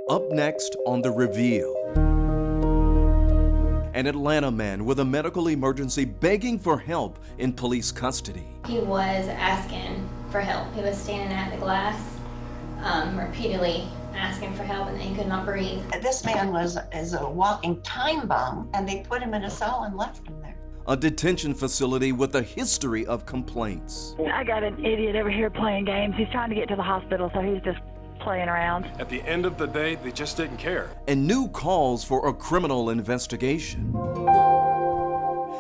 Up next on The Reveal. An Atlanta man with a medical emergency begging for help in police custody. He was asking for help. He was standing at the glass, repeatedly asking for help, and he could not breathe. This man is a walking time bomb, and they put him in a cell and left him there. A detention facility with a history of complaints. I got an idiot over here playing games. He's trying to get to the hospital, so he's just playing around. At the end of the day, they just didn't care. And new calls for a criminal investigation.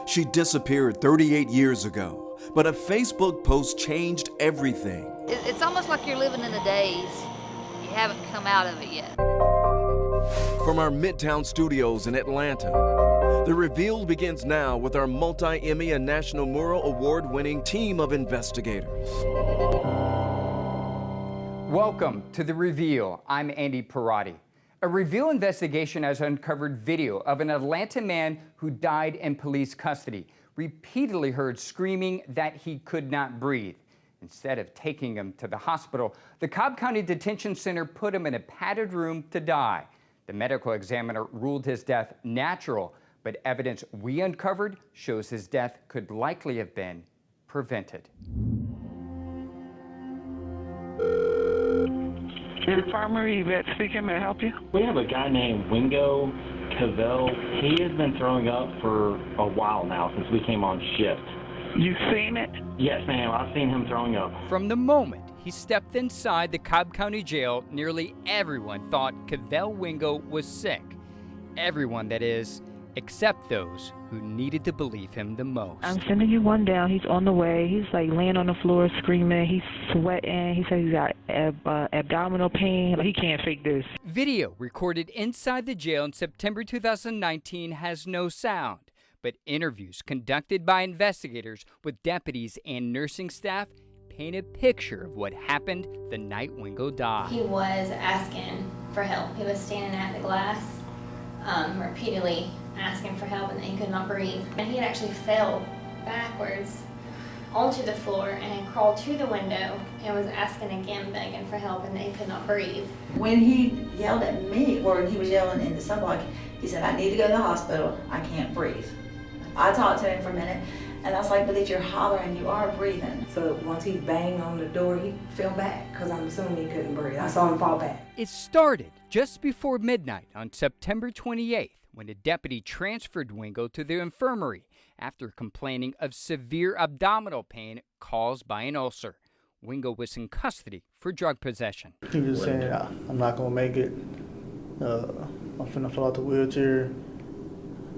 She disappeared 38 years ago, but a Facebook post changed everything. It's almost like you're living in a daze. You haven't come out of it yet. From our Midtown studios in Atlanta, The Reveal begins now with our multi-Emmy and National Mural Award-winning team of investigators. Welcome to The Reveal. I'm Andy Perotti. A Reveal investigation has uncovered video of an Atlanta man who died in police custody, repeatedly heard screaming that he could not breathe. Instead of taking him to the hospital, the Cobb County Detention Center put him in a padded room to die. The medical examiner ruled his death natural, but evidence we uncovered shows his death could likely have been prevented. Infirmary, vet speaking, may I help you? We have a guy named Wingo Cavell. He has been throwing up for a while now since we came on shift. You seen it? Yes, ma'am. I've seen him throwing up. From the moment he stepped inside the Cobb County Jail, nearly everyone thought Cavell Wingo was sick. Everyone, that is, except those who needed to believe him the most. I'm sending you one down. He's on the way. He's like laying on the floor screaming. He's sweating. He said he's got abdominal pain. He can't fake this. Video recorded inside the jail in September 2019 has no sound, but interviews conducted by investigators with deputies and nursing staff paint a picture of what happened the night Wingo died. He was asking for help. He was standing at the glass, repeatedly asking for help, and he could not breathe. And he had actually fell backwards onto the floor and crawled to the window and was asking again, begging for help, and he could not breathe. When he yelled at me, or he was yelling in the sunblock, he said, "I need to go to the hospital. I can't breathe." I talked to him for a minute, and I was like, "But if you're hollering, you are breathing." So once he banged on the door, he fell back, because I'm assuming he couldn't breathe. I saw him fall back. It started just before midnight on September 28th, when a deputy transferred Wingo to the infirmary after complaining of severe abdominal pain caused by an ulcer. Wingo was in custody for drug possession. He was saying, "I'm not going to make it. I'm finna fall out the wheelchair."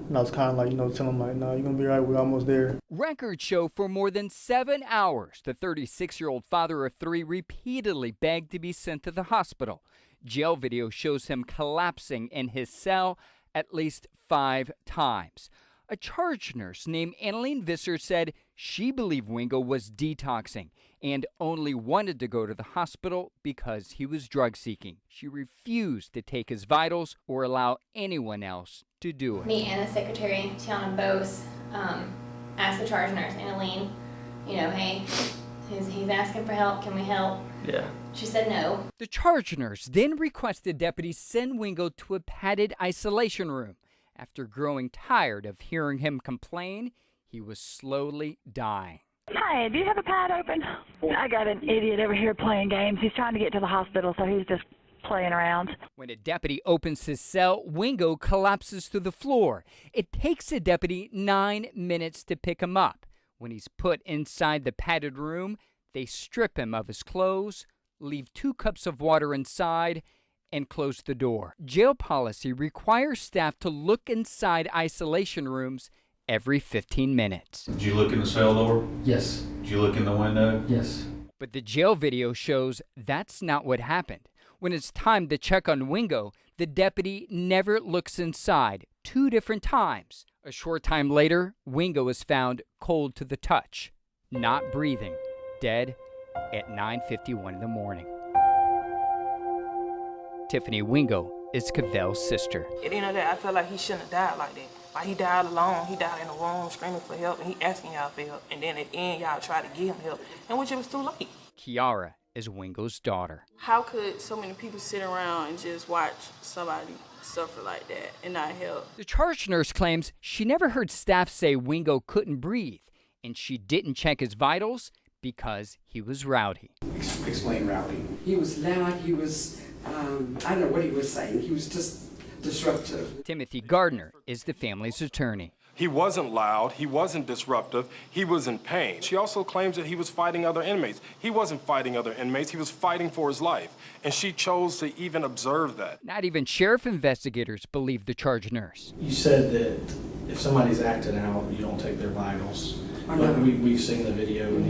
And I was kind of like, telling him, like, "No, you're going to be all right. We're almost there." Records show for more than 7 hours, the 36-year-old father of 3 repeatedly begged to be sent to the hospital. Jail video shows him collapsing in his cell at least 5 times. A charge nurse named Annalene Visser said she believed Wingo was detoxing and only wanted to go to the hospital because he was drug seeking. She refused to take his vitals or allow anyone else to do it. Me and the secretary, Tiana, both asked the charge nurse, Annalene, hey, he's asking for help. Can we help? Yeah. She said no. The charge nurse then requested deputies send Wingo to a padded isolation room. After growing tired of hearing him complain, he was slowly dying. Hi, do you have a pad open? I got an idiot over here playing games. He's trying to get to the hospital, so he's just playing around. When a deputy opens his cell, Wingo collapses to the floor. It takes a deputy 9 minutes to pick him up. When he's put inside the padded room, they strip him of his clothes, leave 2 cups of water inside, and close the door. Jail policy requires staff to look inside isolation rooms every 15 minutes. Did you look in the cell door? Yes. Did you look in the window? Yes. But the jail video shows that's not what happened. When it's time to check on Wingo, the deputy never looks inside 2 different times. A short time later, Wingo is found cold to the touch, not breathing, dead at 9:51 in the morning. Tiffany Wingo is Cavell's sister. At the end of that, I felt like he shouldn't have died like that. Like, he died alone. He died in the room screaming for help, and he asking y'all for help. And then at the end, y'all tried to give him help, and which it was too late. Kiara is Wingo's daughter. How could so many people sit around and just watch somebody suffer like that and not help? The charge nurse claims she never heard staff say Wingo couldn't breathe, and she didn't check his vitals because he was rowdy. Explain rowdy. He was loud, he was, I don't know what he was saying. He was just disruptive. Timothy Gardner is the family's attorney. He wasn't loud, he wasn't disruptive, he was in pain. She also claims that he was fighting other inmates. He wasn't fighting other inmates, he was fighting for his life. And she chose to even observe that. Not even sheriff investigators believe the charge nurse. You said that if somebody's acting out, you don't take their vitals. But we've seen the video, and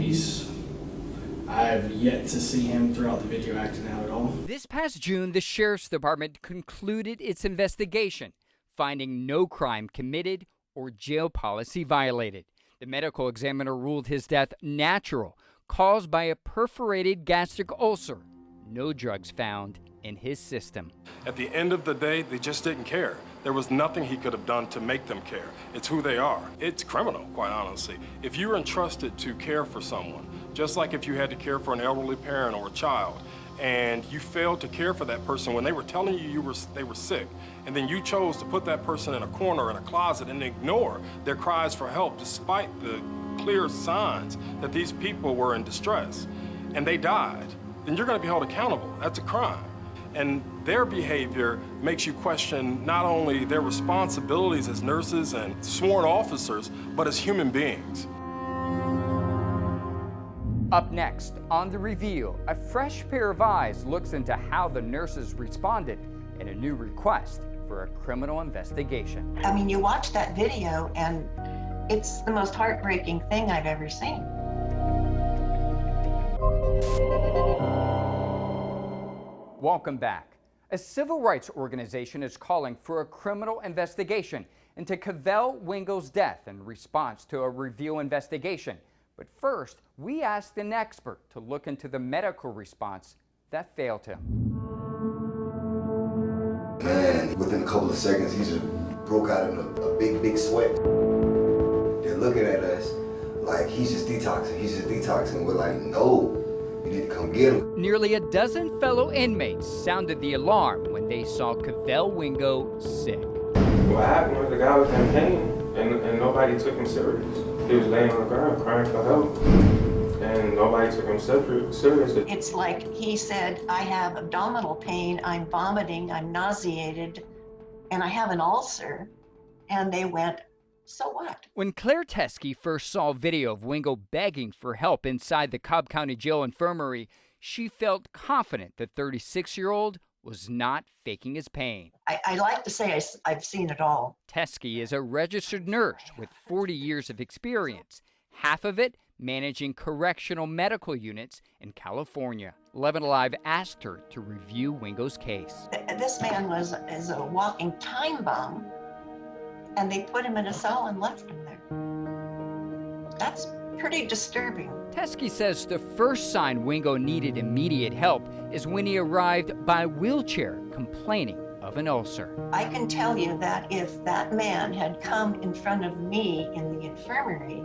I've yet to see him throughout the video acting out at all. This past June, the sheriff's department concluded its investigation, finding no crime committed or jail policy violated. The medical examiner ruled his death natural, caused by a perforated gastric ulcer. No drugs found in his system. At the end of the day, they just didn't care. There was nothing he could have done to make them care. It's who they are. It's criminal, quite honestly. If you're entrusted to care for someone, just like if you had to care for an elderly parent or a child, and you failed to care for that person when they were telling you they were sick, and then you chose to put that person in a corner in a closet and ignore their cries for help despite the clear signs that these people were in distress, and they died, then you're going to be held accountable. That's a crime. And their behavior makes you question not only their responsibilities as nurses and sworn officers, but as human beings. Up next, on The Reveal, a fresh pair of eyes looks into how the nurses responded in a new request for a criminal investigation. I mean, you watch that video and it's the most heartbreaking thing I've ever seen. Welcome back. A civil rights organization is calling for a criminal investigation into Cavell Wingo's death in response to a Reveal investigation. But first, we asked an expert to look into the medical response that failed him. Man, within a couple of seconds, he just broke out in a big sweat. They're looking at us like he's just detoxing. We're like, no. You need to come get him. Nearly a dozen fellow inmates sounded the alarm when they saw Cavell Wingo sick. What happened was the guy was in pain and nobody took him serious. He was laying on the ground crying for help and nobody took him serious. It's like he said, I have abdominal pain, I'm vomiting, I'm nauseated, and I have an ulcer. And they went, so what? When Claire Teskey first saw video of Wingo begging for help inside the Cobb County Jail infirmary, she felt confident the 36-year-old was not faking his pain. I like to say I've seen it all. Teskey is a registered nurse with 40 years of experience, half of it managing correctional medical units in California. 11 Alive asked her to review Wingo's case. This man is a walking time bomb, and they put him in a cell and left him there. That's pretty disturbing. Teskey says the first sign Wingo needed immediate help is when he arrived by wheelchair complaining of an ulcer. I can tell you that if that man had come in front of me in the infirmary,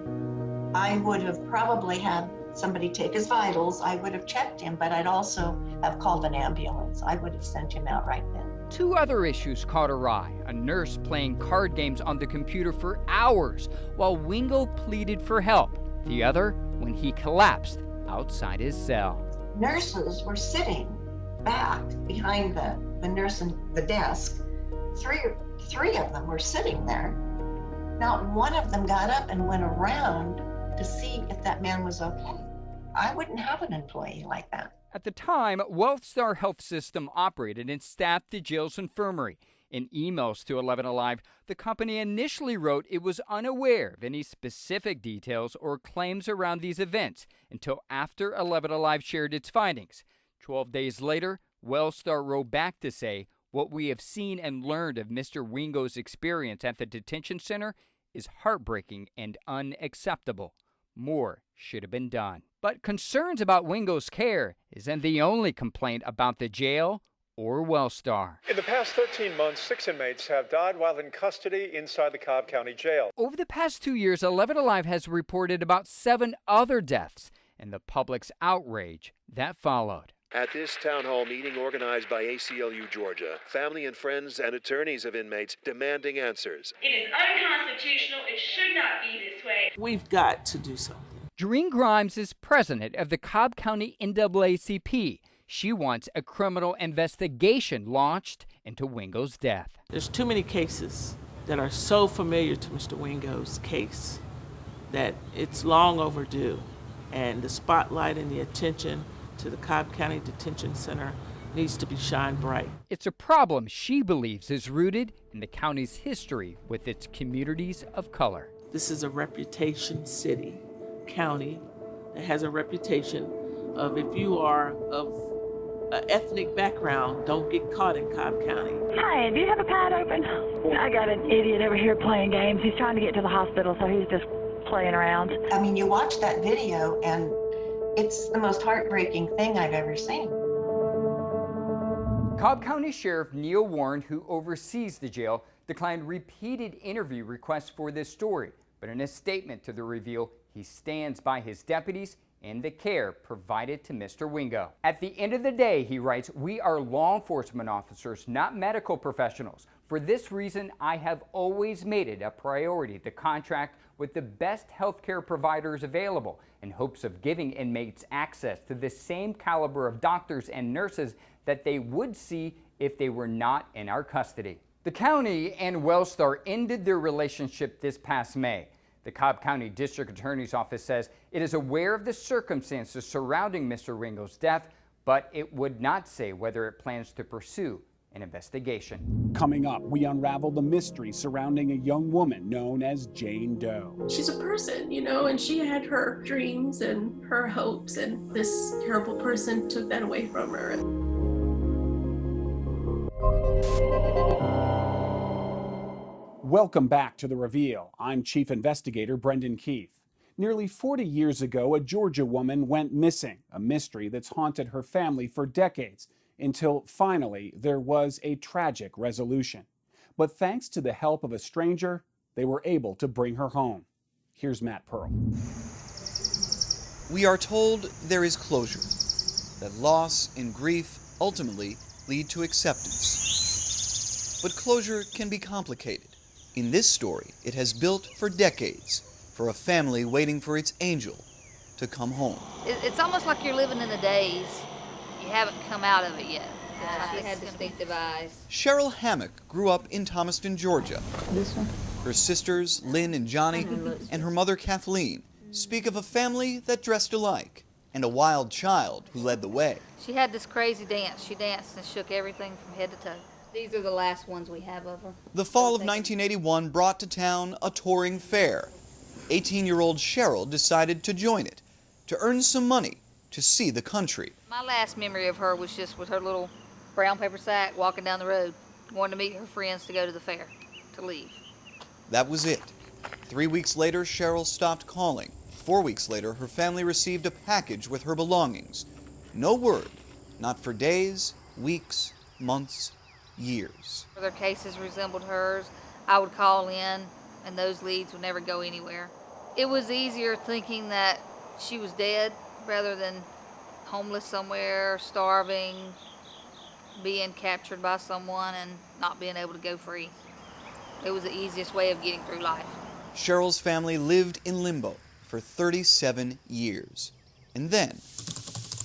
I would have probably had somebody take his vitals. I would have checked him, but I'd also have called an ambulance. I would have sent him out right then. Two other issues caught her eye. A nurse playing card games on the computer for hours while Wingo pleaded for help. The other, when he collapsed outside his cell. Nurses were sitting back behind the nurse and the desk. Three of them were sitting there. Not one of them got up and went around to see if that man was okay. I wouldn't have an employee like that. At the time, WellStar Health System operated and staffed the jail's infirmary. In emails to 11 Alive, the company initially wrote it was unaware of any specific details or claims around these events until after 11 Alive shared its findings. 12 days later, WellStar wrote back to say, what we have seen and learned of Mr. Wingo's experience at the detention center is heartbreaking and unacceptable. More should have been done. But concerns about Wingo's care isn't the only complaint about the jail or WellStar. In the past 13 months, 6 inmates have died while in custody inside the Cobb County Jail. Over the past 2 years, 11 Alive has reported about 7 other deaths, and the public's outrage that followed. At this town hall meeting organized by ACLU Georgia, family and friends and attorneys of inmates demanding answers. It is unconstitutional. It should not be this way. We've got to do something. Doreen Grimes is president of the Cobb County NAACP. She wants a criminal investigation launched into Wingo's death. There's too many cases that are so familiar to Mr. Wingo's case that it's long overdue. And the spotlight and the attention to the Cobb County Detention Center needs to be shined bright. It's a problem she believes is rooted in the county's history with its communities of color. This is a reputation city, county, that has a reputation of if you are of an ethnic background, don't get caught in Cobb County. Hi, do you have a pad open? I got an idiot over here playing games. He's trying to get to the hospital, so he's just playing around. I mean, you watch that video and it's the most heartbreaking thing I've ever seen. Cobb County Sheriff Neil Warren, who oversees the jail, declined repeated interview requests for this story. But in a statement to the Reveal, he stands by his deputies and the care provided to Mr. Wingo. At the end of the day, he writes, "We are law enforcement officers, not medical professionals. For this reason, I have always made it a priority to contract with the best healthcare providers available in hopes of giving inmates access to the same caliber of doctors and nurses that they would see if they were not in our custody." The county and Wellstar ended their relationship this past May. The Cobb County District Attorney's Office says it is aware of the circumstances surrounding Mr. Wingo's death, but it would not say whether it plans to pursue an investigation. Coming up, we unravel the mystery surrounding a young woman known as Jane Doe. She's a person, you know, and she had her dreams and her hopes, and this terrible person took that away from her. Welcome back to The Reveal. I'm Chief Investigator Brendan Keith. Nearly 40 years ago, a Georgia woman went missing, a mystery that's haunted her family for decades, until finally there was a tragic resolution. But thanks to the help of a stranger, they were able to bring her home. Here's Matt Pearl. We are told there is closure, that loss and grief ultimately lead to acceptance. But closure can be complicated. In this story, it has built for decades for a family waiting for its angel to come home. It's almost like you're living in the days. You haven't come out of it yet. She had distinctive eyes. Cheryl Hammock grew up in Thomaston, Georgia. This one? Her sisters, Lynn and Johnny, and her mother, Kathleen, speak of a family that dressed alike and a wild child who led the way. She had this crazy dance. She danced and shook everything from head to toe. These are the last ones we have of her. The fall of 1981 brought to town a touring fair. 18-year-old Cheryl decided to join it, to earn some money, to see the country. My last memory of her was just with her little brown paper sack walking down the road, going to meet her friends to go to the fair, to leave. That was it. 3 weeks later, Cheryl stopped calling. 4 weeks later, her family received a package with her belongings. No word, not for days, weeks, months, years. Their cases resembled hers. I would call in, and those leads would never go anywhere. It was easier thinking that she was dead rather than homeless somewhere, starving, being captured by someone, and not being able to go free. It was the easiest way of getting through life. Cheryl's family lived in limbo for 37 years. And then,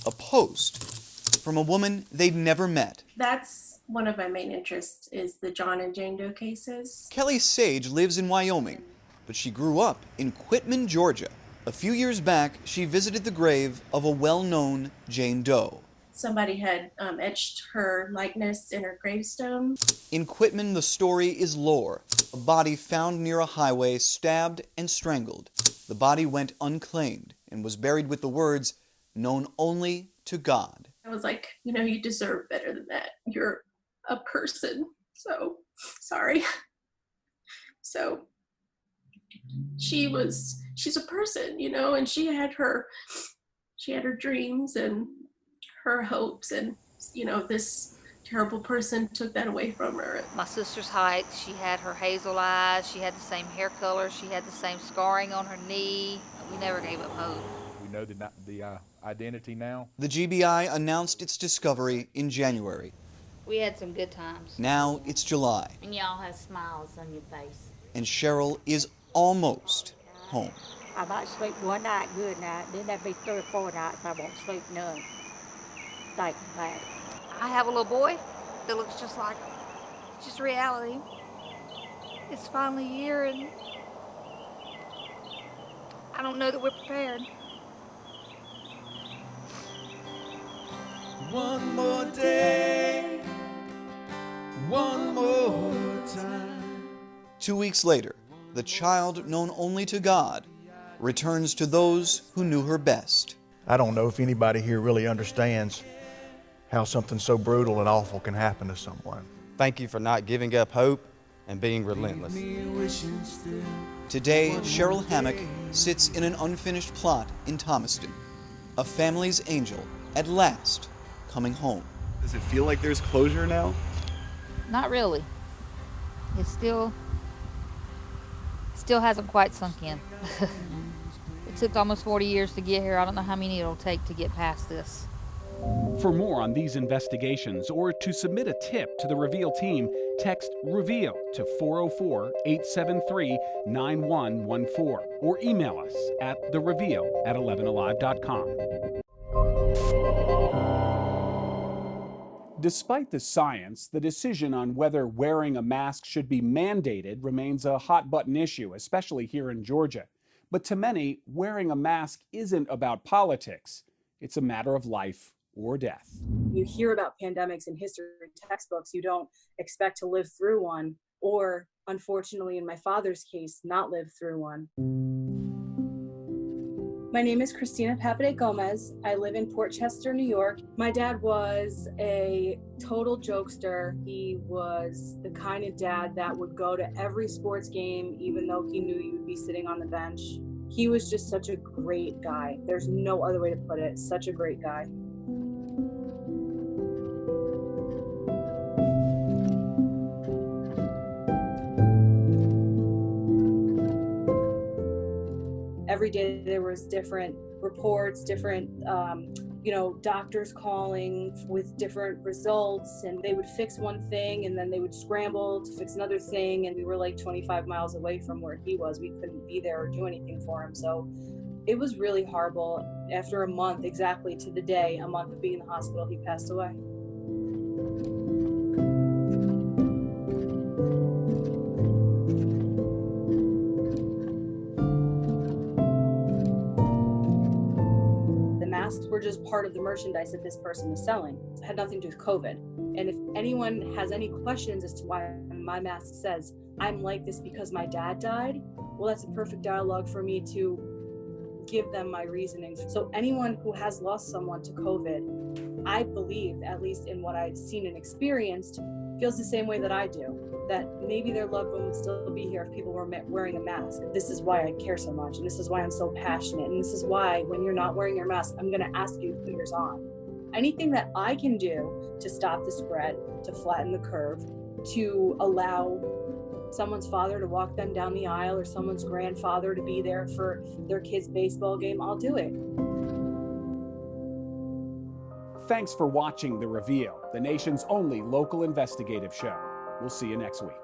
a post from a woman they'd never met. That's one of my main interests, is the John and Jane Doe cases. Kelly Sage lives in Wyoming, but she grew up in Quitman, Georgia. A few years back, she visited the grave of a well-known Jane Doe. Somebody had etched her likeness in her gravestone. In Quitman, the story is lore. A body found near a highway, stabbed and strangled. The body went unclaimed and was buried with the words, "Known only to God." I was like, you know, you deserve better than that. You're a person. So, sorry. So, she's a person, you know, and she had her dreams and her hopes, and, you know, this terrible person took that away from her. My sister's height, she had her hazel eyes, she had the same hair color, she had the same scarring on her knee. We never gave up hope. We know the identity now? The GBI announced its discovery in January. We had some good times. Now it's July, And y'all have smiles on your face. and Cheryl is almost home. I might sleep one night, good night, then there'd be 3 or 4 nights I won't sleep none. Thinking about it. I have a little boy that looks just like, just reality. It's finally here, and I don't know that we're prepared. One more day, one more time. 2 weeks later, the child known only to God returns to those who knew her best. I don't know if anybody here really understands how something so brutal and awful can happen to someone. Thank you for not giving up hope and being relentless. Today, Cheryl Hammock sits in an unfinished plot in Thomaston. A family's angel, at last, coming home. Does it feel like there's closure now? Not really. It still hasn't quite sunk in. It took almost 40 years to get here. I don't know how many it'll take to get past this. For more on these investigations or to submit a tip to the Reveal team, text REVEAL to 404-873-9114 or email us at thereveal@11alive.com. Despite the science, the decision on whether wearing a mask should be mandated remains a hot-button issue, especially here in Georgia. But to many, wearing a mask isn't about politics. It's a matter of life or death. You hear about pandemics in history textbooks. You don't expect to live through one, or unfortunately, in my father's case, not live through one. My name is Christina Papade Gomez. I live in Port Chester, New York. My dad was a total jokester. He was the kind of dad that would go to every sports game, even though he knew you would be sitting on the bench. He was just such a great guy. There's no other way to put it. Such a great guy. Every day there was different reports, different, doctors calling with different results, and they would fix one thing and then they would scramble to fix another thing. And we were like 25 miles away from where he was. We couldn't be there or do anything for him. So it was really horrible. After a month, exactly to the day, a month of being in the hospital, he passed away. Were just part of the merchandise that this person was selling. It had nothing to do with COVID. And if anyone has any questions as to why my mask says, I'm like this because my dad died, well, that's a perfect dialogue for me to give them my reasoning. So anyone who has lost someone to COVID, I believe, at least in what I've seen and experienced, feels the same way that I do, that maybe their loved one would still be here if people were wearing a mask. This is why I care so much, and this is why I'm so passionate, and this is why when you're not wearing your mask, I'm gonna ask you to put yours on. Anything that I can do to stop the spread, to flatten the curve, to allow someone's father to walk them down the aisle or someone's grandfather to be there for their kid's baseball game, I'll do it. Thanks for watching The Reveal, the nation's only local investigative show. We'll see you next week.